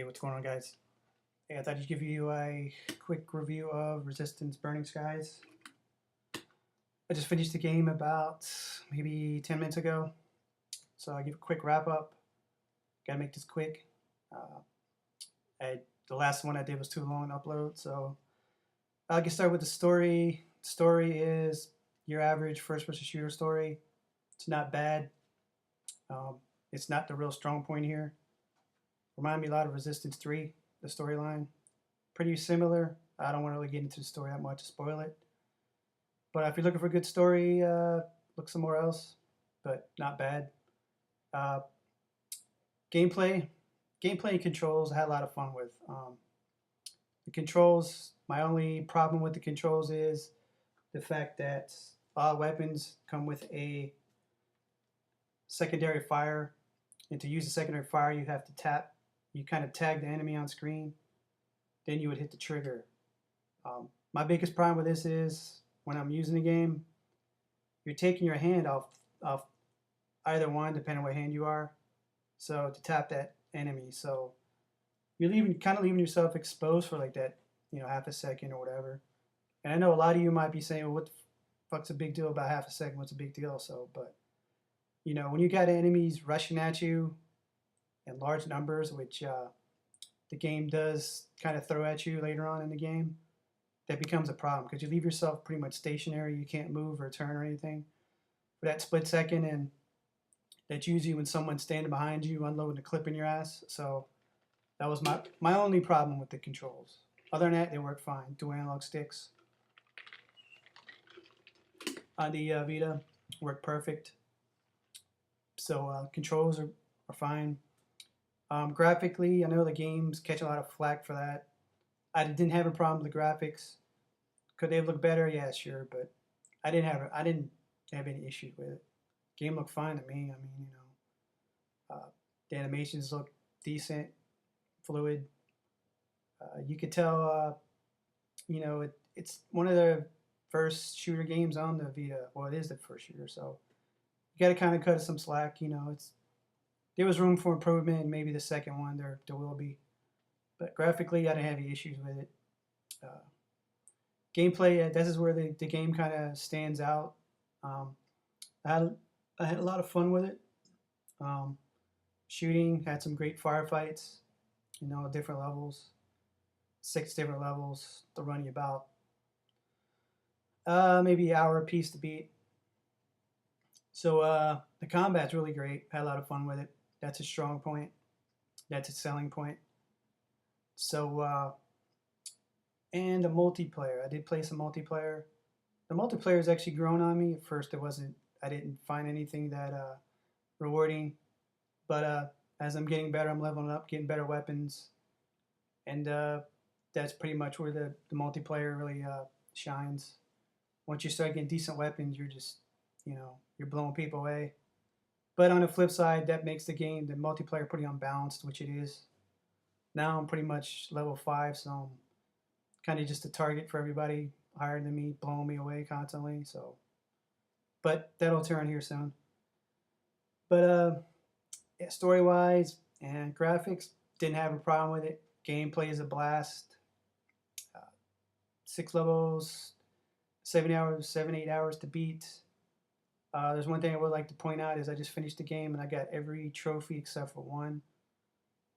What's going on, guys? Hey, I thought I'd give you a quick review of Resistance Burning Skies. I just finished the game about maybe 10 minutes ago, so I'll give a quick wrap up. Gotta make this quick. Uh, the last one I did was too long to upload, so I'll get started with the story. The story is your average first person shooter story. It's not bad. Um, it's not the real strong point here. Remind me a lot of Resistance 3, the storyline. Pretty similar. I don't want to really get into the story that much to spoil it. But if you're looking for a good story, look somewhere else. But not bad. Uh, gameplay, gameplay and controls, I had a lot of fun with. The controls, my only problem with the controls is the fact that all weapons come with a secondary fire, and to use the secondary fire, you have to tap. You kind of tag the enemy on screen, then you would hit the trigger. My biggest problem with this is when I'm using the game, you're taking your hand off either one, depending on what hand you are. So to tap that enemy, so you're kind of leaving yourself exposed for like that, half a second or whatever. And I know a lot of you might be saying, well, what the fuck's a big deal about half a second? What's a big deal? So, but when you got enemies rushing at you in large numbers, which the game does kind of throw at you later on in the game, that becomes a problem because you leave yourself pretty much stationary. You can't move or turn or anything for that split second, and that's usually when someone's standing behind you unloading a clip in your ass. So that was my only problem with the controls. Other than that, they work fine. Dual analog sticks on the Vita work perfect. So controls are fine. Graphically, I know the games catch a lot of flack for that. I didn't have a problem with the graphics. Could they have looked better? Yeah, sure, but I didn't have any issues with it. Game looked fine to me. I mean, the animations look decent, fluid. You could tell, it's one of the first shooter games on the Vita. Well, it is the first shooter, so you got to kind of cut it some slack. There was room for improvement, and maybe the second one there will be. But graphically, I didn't have any issues with it. Gameplay, this is where the game kind of stands out. I had a lot of fun with it. Shooting, had some great firefights, different levels, 6 different levels to run you about. Maybe an hour a piece to beat. So the combat's really great. Had a lot of fun with it. That's a strong point. That's a selling point. So, and the multiplayer. I did play some multiplayer. The multiplayer has actually grown on me. At first, I didn't find anything that rewarding. But as I'm getting better, I'm leveling up, getting better weapons. And that's pretty much where the multiplayer really shines. Once you start getting decent weapons, you're just, you're blowing people away. But on the flip side, that makes the multiplayer, pretty unbalanced, which it is. Now I'm pretty much level 5, so I'm kind of just a target for everybody higher than me, blowing me away constantly. So, but that'll turn here soon. But yeah, story-wise and graphics, didn't have a problem with it. Gameplay is a blast. 6 levels, 7, 8 hours to beat. There's one thing I would like to point out is I just finished the game and I got every trophy except for one.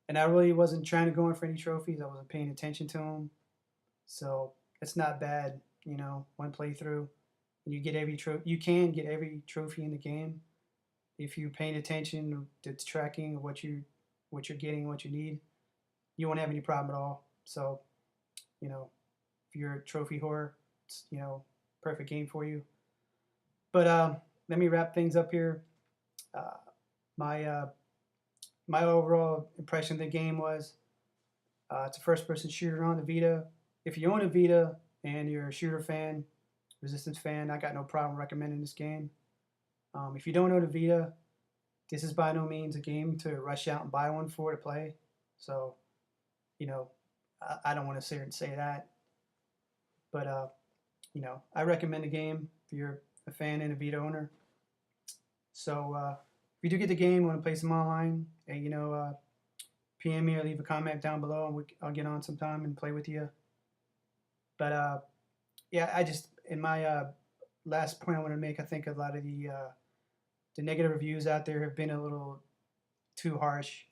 And I really wasn't trying to go in for any trophies. I wasn't paying attention to them. So it's not bad, one playthrough. And you get every you can get every trophy in the game if you're paying attention to tracking of what you're getting, what you need. You won't have any problem at all. So, if you're a trophy whore, it's perfect game for you. But let me wrap things up here. My my overall impression of the game was it's a first-person shooter on the Vita. If you own a Vita and you're a shooter fan, Resistance fan, I got no problem recommending this game. If you don't own a Vita, this is by no means a game to rush out and buy one to play. So, I don't want to sit here and say that. But, I recommend the game if you're a fan and a Vita owner. So, if you do get the game, want to play some online, and PM me or leave a comment down below, and I'll get on sometime and play with you. But yeah, I just in my last point I want to make, I think a lot of the negative reviews out there have been a little too harsh.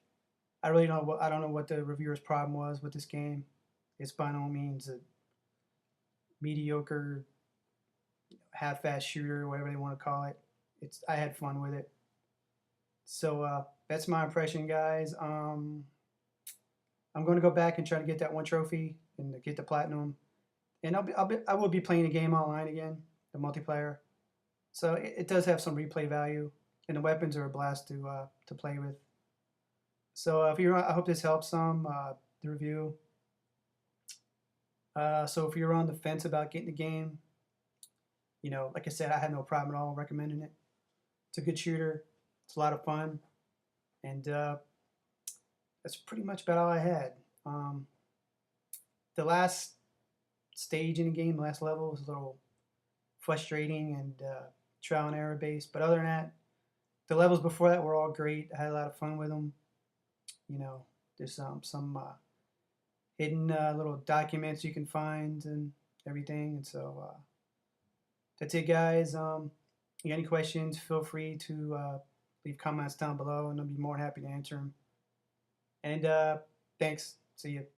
I don't know what the reviewer's problem was with this game. It's by no means a mediocre, half-ass shooter, whatever they want to call it. I had fun with it. So that's my impression, guys. I'm going to go back and try to get that one trophy and get the platinum. And I will be playing the game online again, the multiplayer. So it does have some replay value, and the weapons are a blast to play with. So I hope this helps some the review. So if you're on the fence about getting the game, like I said, I had no problem at all recommending it. It's a good shooter. It's a lot of fun, and that's pretty much about all I had. The last stage in the game, the last level, was a little frustrating and trial and error based. But other than that, the levels before that were all great. I had a lot of fun with them. There's some hidden little documents you can find and everything. And so that's it, guys. You got any questions, feel free to leave comments down below, and I'll be more than happy to answer them. And thanks. See you.